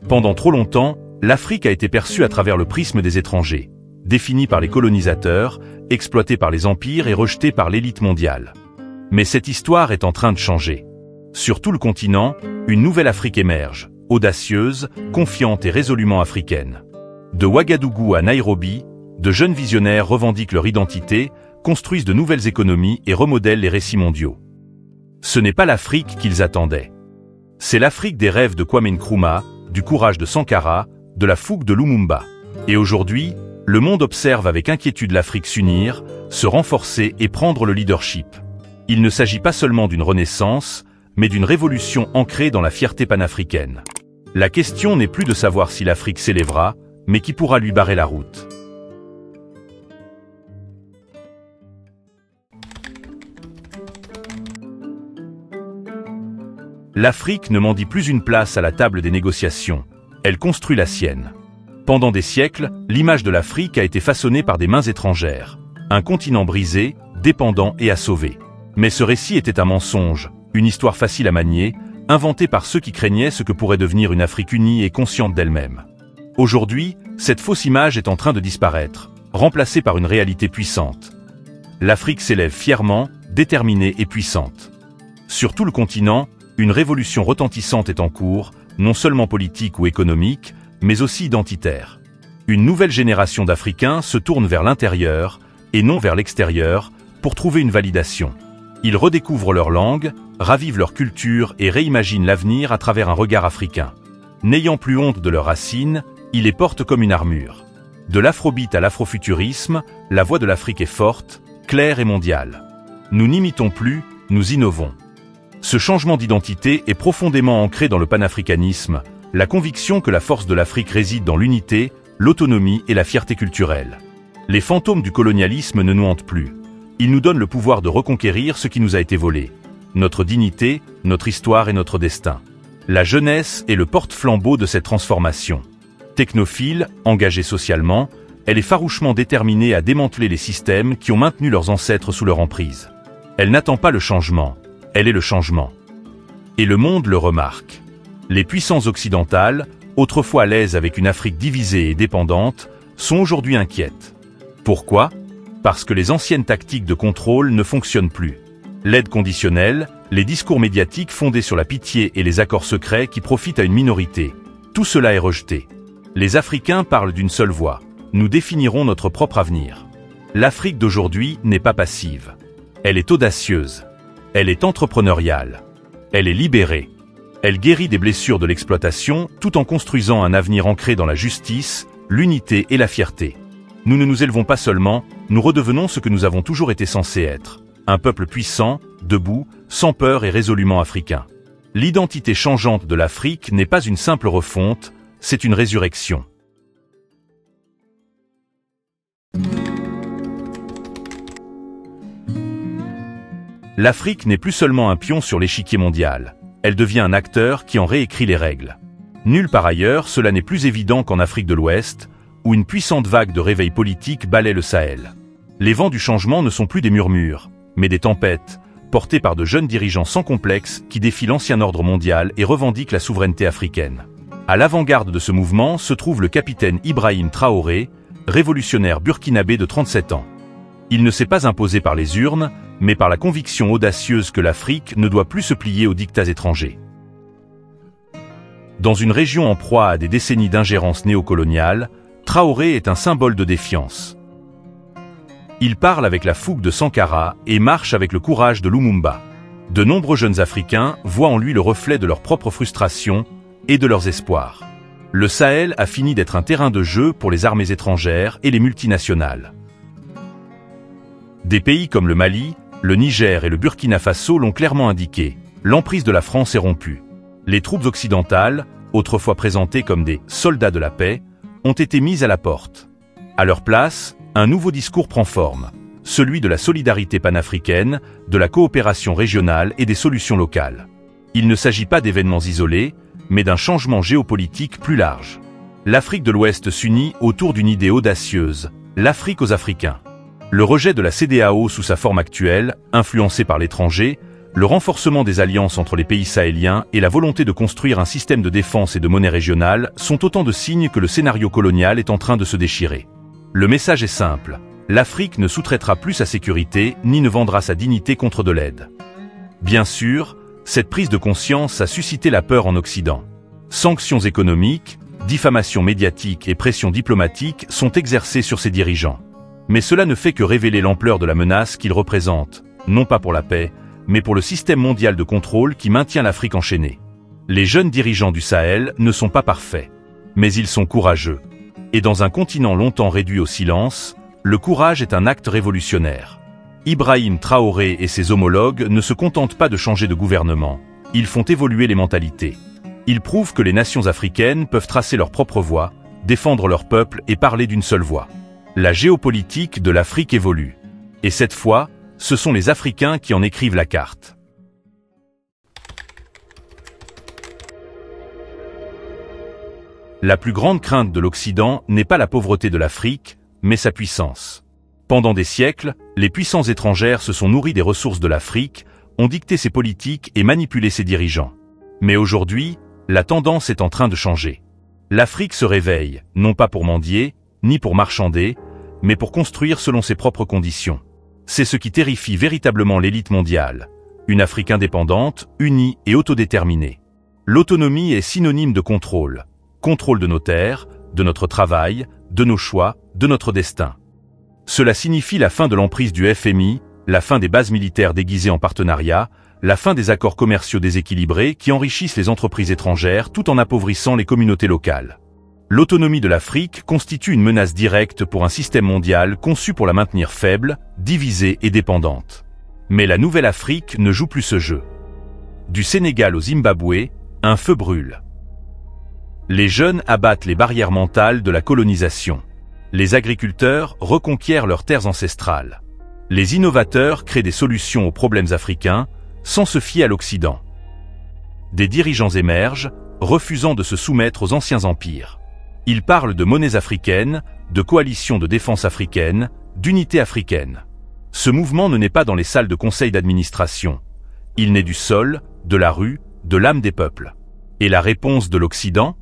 Pendant trop longtemps, l'Afrique a été perçue à travers le prisme des étrangers, définie par les colonisateurs, exploitée par les empires et rejetée par l'élite mondiale. Mais cette histoire est en train de changer. Sur tout le continent, une nouvelle Afrique émerge, audacieuse, confiante et résolument africaine. De Ouagadougou à Nairobi, de jeunes visionnaires revendiquent leur identité, construisent de nouvelles économies et remodèlent les récits mondiaux. Ce n'est pas l'Afrique qu'ils attendaient. C'est l'Afrique des rêves de Kwame Nkrumah, du courage de Sankara, de la fougue de Lumumba. Et aujourd'hui, le monde observe avec inquiétude l'Afrique s'unir, se renforcer et prendre le leadership. Il ne s'agit pas seulement d'une renaissance, mais d'une révolution ancrée dans la fierté panafricaine. La question n'est plus de savoir si l'Afrique s'élèvera, mais qui pourra lui barrer la route. L'Afrique ne mendie plus une place à la table des négociations, elle construit la sienne. Pendant des siècles, l'image de l'Afrique a été façonnée par des mains étrangères, un continent brisé, dépendant et à sauver. Mais ce récit était un mensonge, une histoire facile à manier, inventée par ceux qui craignaient ce que pourrait devenir une Afrique unie et consciente d'elle-même. Aujourd'hui, cette fausse image est en train de disparaître, remplacée par une réalité puissante. L'Afrique s'élève fièrement, déterminée et puissante. Sur tout le continent, une révolution retentissante est en cours, non seulement politique ou économique, mais aussi identitaire. Une nouvelle génération d'Africains se tourne vers l'intérieur, et non vers l'extérieur, pour trouver une validation. Ils redécouvrent leur langue, ravivent leur culture et réimaginent l'avenir à travers un regard africain. N'ayant plus honte de leurs racines, ils les portent comme une armure. De l'afrobeat à l'afrofuturisme, la voix de l'Afrique est forte, claire et mondiale. Nous n'imitons plus, nous innovons. Ce changement d'identité est profondément ancré dans le panafricanisme, la conviction que la force de l'Afrique réside dans l'unité, l'autonomie et la fierté culturelle. Les fantômes du colonialisme ne nous hantent plus. Ils nous donnent le pouvoir de reconquérir ce qui nous a été volé. Notre dignité, notre histoire et notre destin. La jeunesse est le porte-flambeau de cette transformation. Technophile, engagée socialement, elle est farouchement déterminée à démanteler les systèmes qui ont maintenu leurs ancêtres sous leur emprise. Elle n'attend pas le changement, elle est le changement. Et le monde le remarque. Les puissances occidentales, autrefois à l'aise avec une Afrique divisée et dépendante, sont aujourd'hui inquiètes. Pourquoi ? Parce que les anciennes tactiques de contrôle ne fonctionnent plus. L'aide conditionnelle, les discours médiatiques fondés sur la pitié et les accords secrets qui profitent à une minorité. Tout cela est rejeté. Les Africains parlent d'une seule voix. Nous définirons notre propre avenir. L'Afrique d'aujourd'hui n'est pas passive. Elle est audacieuse. Elle est entrepreneuriale. Elle est libérée. Elle guérit des blessures de l'exploitation tout en construisant un avenir ancré dans la justice, l'unité et la fierté. Nous ne nous élevons pas seulement, nous redevenons ce que nous avons toujours été censés être. Un peuple puissant, debout, sans peur et résolument africain. L'identité changeante de l'Afrique n'est pas une simple refonte, c'est une résurrection. L'Afrique n'est plus seulement un pion sur l'échiquier mondial, elle devient un acteur qui en réécrit les règles. Nulle part ailleurs, cela n'est plus évident qu'en Afrique de l'Ouest, où une puissante vague de réveil politique balaie le Sahel. Les vents du changement ne sont plus des murmures, mais des tempêtes, portées par de jeunes dirigeants sans complexe qui défient l'ancien ordre mondial et revendiquent la souveraineté africaine. À l'avant-garde de ce mouvement se trouve le capitaine Ibrahim Traoré, révolutionnaire burkinabé de 37 ans. Il ne s'est pas imposé par les urnes, mais par la conviction audacieuse que l'Afrique ne doit plus se plier aux dictats étrangers. Dans une région en proie à des décennies d'ingérence néocoloniale, Traoré est un symbole de défiance. Il parle avec la fougue de Sankara et marche avec le courage de Lumumba. De nombreux jeunes Africains voient en lui le reflet de leur propre frustration et de leurs espoirs. Le Sahel a fini d'être un terrain de jeu pour les armées étrangères et les multinationales. Des pays comme le Mali, le Niger et le Burkina Faso l'ont clairement indiqué, l'emprise de la France est rompue. Les troupes occidentales, autrefois présentées comme des « soldats de la paix », ont été mises à la porte. À leur place, un nouveau discours prend forme, celui de la solidarité panafricaine, de la coopération régionale et des solutions locales. Il ne s'agit pas d'événements isolés, mais d'un changement géopolitique plus large. L'Afrique de l'Ouest s'unit autour d'une idée audacieuse, l'Afrique aux Africains. Le rejet de la CEDEAO sous sa forme actuelle, influencée par l'étranger, Le renforcement des alliances entre les pays sahéliens et la volonté de construire un système de défense et de monnaie régionale sont autant de signes que le scénario colonial est en train de se déchirer. Le message est simple. L'Afrique ne sous-traitera plus sa sécurité ni ne vendra sa dignité contre de l'aide. Bien sûr, cette prise de conscience a suscité la peur en Occident. Sanctions économiques, diffamation médiatique et pression diplomatique sont exercées sur ses dirigeants. Mais cela ne fait que révéler l'ampleur de la menace qu'ils représentent, non pas pour la paix, mais pour le système mondial de contrôle qui maintient l'Afrique enchaînée. Les jeunes dirigeants du Sahel ne sont pas parfaits, mais ils sont courageux. Et dans un continent longtemps réduit au silence, le courage est un acte révolutionnaire. Ibrahim Traoré et ses homologues ne se contentent pas de changer de gouvernement, ils font évoluer les mentalités. Ils prouvent que les nations africaines peuvent tracer leur propre voie, défendre leur peuple et parler d'une seule voix. La géopolitique de l'Afrique évolue. Et cette fois, ce sont les Africains qui en écrivent la carte. La plus grande crainte de l'Occident n'est pas la pauvreté de l'Afrique, mais sa puissance. Pendant des siècles, les puissances étrangères se sont nourries des ressources de l'Afrique, ont dicté ses politiques et manipulé ses dirigeants. Mais aujourd'hui, la tendance est en train de changer. L'Afrique se réveille, non pas pour mendier, ni pour marchander, mais pour construire selon ses propres conditions. C'est ce qui terrifie véritablement l'élite mondiale. Une Afrique indépendante, unie et autodéterminée. L'autonomie est synonyme de contrôle. Contrôle de nos terres, de notre travail, de nos choix, de notre destin. Cela signifie la fin de l'emprise du FMI, la fin des bases militaires déguisées en partenariat, la fin des accords commerciaux déséquilibrés qui enrichissent les entreprises étrangères tout en appauvrissant les communautés locales. L'autonomie de l'Afrique constitue une menace directe pour un système mondial conçu pour la maintenir faible, divisée et dépendante. Mais la nouvelle Afrique ne joue plus ce jeu. Du Sénégal au Zimbabwe, un feu brûle. Les jeunes abattent les barrières mentales de la colonisation. Les agriculteurs reconquièrent leurs terres ancestrales. Les innovateurs créent des solutions aux problèmes africains sans se fier à l'Occident. Des dirigeants émergent, refusant de se soumettre aux anciens empires. Ils parlent de monnaies africaines, de coalitions de défense africaines, d'unité africaine. Ce mouvement ne naît pas dans les salles de conseil d'administration. Il naît du sol, de la rue, de l'âme des peuples. Et la réponse de l'Occident?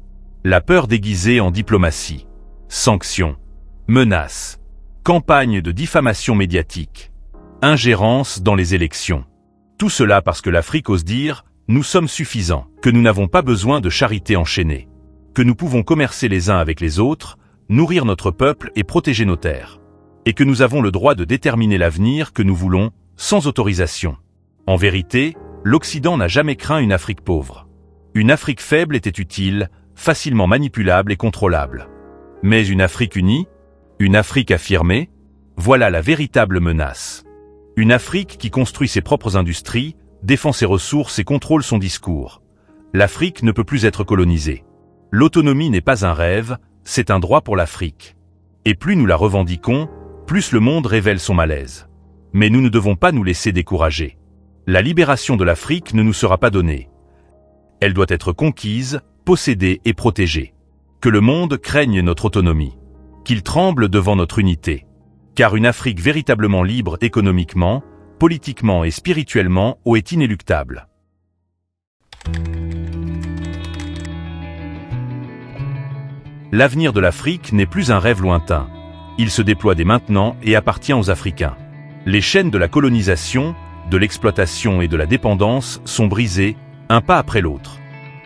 La peur déguisée en diplomatie. Sanctions. Menaces. Campagne de diffamation médiatique. Ingérence dans les élections. Tout cela parce que l'Afrique ose dire « nous sommes suffisants », que nous n'avons pas besoin de charité enchaînée, que nous pouvons commercer les uns avec les autres, nourrir notre peuple et protéger nos terres, et que nous avons le droit de déterminer l'avenir que nous voulons, sans autorisation. En vérité, l'Occident n'a jamais craint une Afrique pauvre. Une Afrique faible était utile, facilement manipulable et contrôlable. Mais une Afrique unie, une Afrique affirmée, voilà la véritable menace. Une Afrique qui construit ses propres industries, défend ses ressources et contrôle son discours. L'Afrique ne peut plus être colonisée. L'autonomie n'est pas un rêve, c'est un droit pour l'Afrique. Et plus nous la revendiquons, plus le monde révèle son malaise. Mais nous ne devons pas nous laisser décourager. La libération de l'Afrique ne nous sera pas donnée. Elle doit être conquise, possédée et protégée. Que le monde craigne notre autonomie. Qu'il tremble devant notre unité. Car une Afrique véritablement libre économiquement, politiquement et spirituellement est inéluctable. L'avenir de l'Afrique n'est plus un rêve lointain. Il se déploie dès maintenant et appartient aux Africains. Les chaînes de la colonisation, de l'exploitation et de la dépendance sont brisées, un pas après l'autre.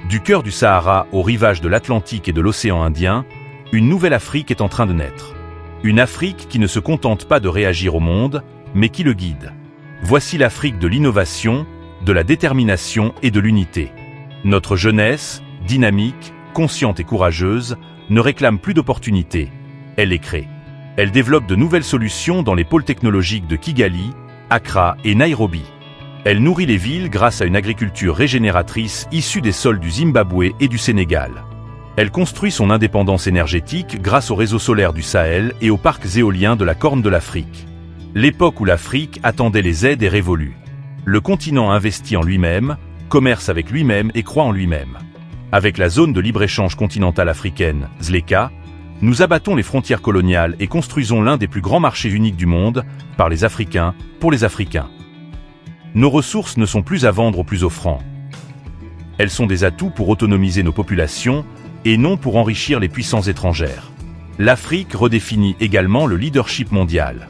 Du cœur du Sahara au rivage de l'Atlantique et de l'océan Indien, une nouvelle Afrique est en train de naître. Une Afrique qui ne se contente pas de réagir au monde, mais qui le guide. Voici l'Afrique de l'innovation, de la détermination et de l'unité. Notre jeunesse, dynamique, consciente et courageuse, ne réclame plus d'opportunités. Elle les crée. Elle développe de nouvelles solutions dans les pôles technologiques de Kigali, Accra et Nairobi. Elle nourrit les villes grâce à une agriculture régénératrice issue des sols du Zimbabwe et du Sénégal. Elle construit son indépendance énergétique grâce aux réseaux solaires du Sahel et aux parcs éoliens de la Corne de l'Afrique. L'époque où l'Afrique attendait les aides est révolue. Le continent investit en lui-même, commerce avec lui-même et croit en lui-même. Avec la zone de libre-échange continentale africaine, ZLECA, nous abattons les frontières coloniales et construisons l'un des plus grands marchés uniques du monde, par les Africains, pour les Africains. Nos ressources ne sont plus à vendre aux plus offrants. Elles sont des atouts pour autonomiser nos populations et non pour enrichir les puissances étrangères. L'Afrique redéfinit également le leadership mondial.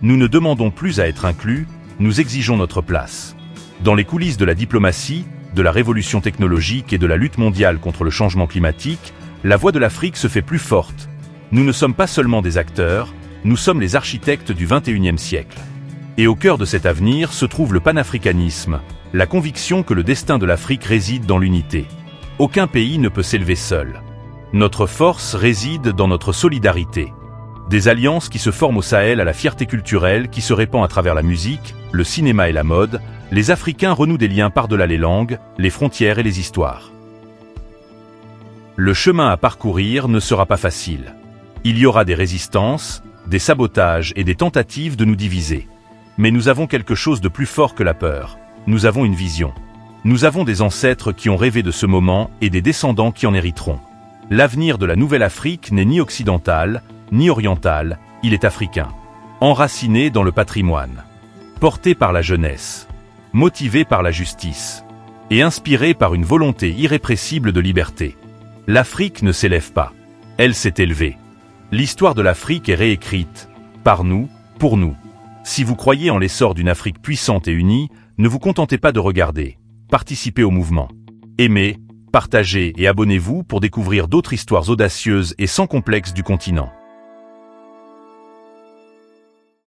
Nous ne demandons plus à être inclus, nous exigeons notre place. Dans les coulisses de la diplomatie, de la révolution technologique et de la lutte mondiale contre le changement climatique, la voix de l'Afrique se fait plus forte. Nous ne sommes pas seulement des acteurs, nous sommes les architectes du XXIe siècle. Et au cœur de cet avenir se trouve le panafricanisme, la conviction que le destin de l'Afrique réside dans l'unité. Aucun pays ne peut s'élever seul. Notre force réside dans notre solidarité. Des alliances qui se forment au Sahel à la fierté culturelle qui se répand à travers la musique, le cinéma et la mode, les Africains renouent des liens par-delà les langues, les frontières et les histoires. Le chemin à parcourir ne sera pas facile. Il y aura des résistances, des sabotages et des tentatives de nous diviser. Mais nous avons quelque chose de plus fort que la peur. Nous avons une vision. Nous avons des ancêtres qui ont rêvé de ce moment et des descendants qui en hériteront. L'avenir de la nouvelle Afrique n'est ni occidental, ni oriental, il est africain. Enraciné dans le patrimoine. Porté par la jeunesse. Motivé par la justice. Et inspiré par une volonté irrépressible de liberté. L'Afrique ne s'élève pas. Elle s'est élevée. L'histoire de l'Afrique est réécrite. Par nous, pour nous. Si vous croyez en l'essor d'une Afrique puissante et unie, ne vous contentez pas de regarder. Participez au mouvement. Aimez, partagez et abonnez-vous pour découvrir d'autres histoires audacieuses et sans complexe du continent.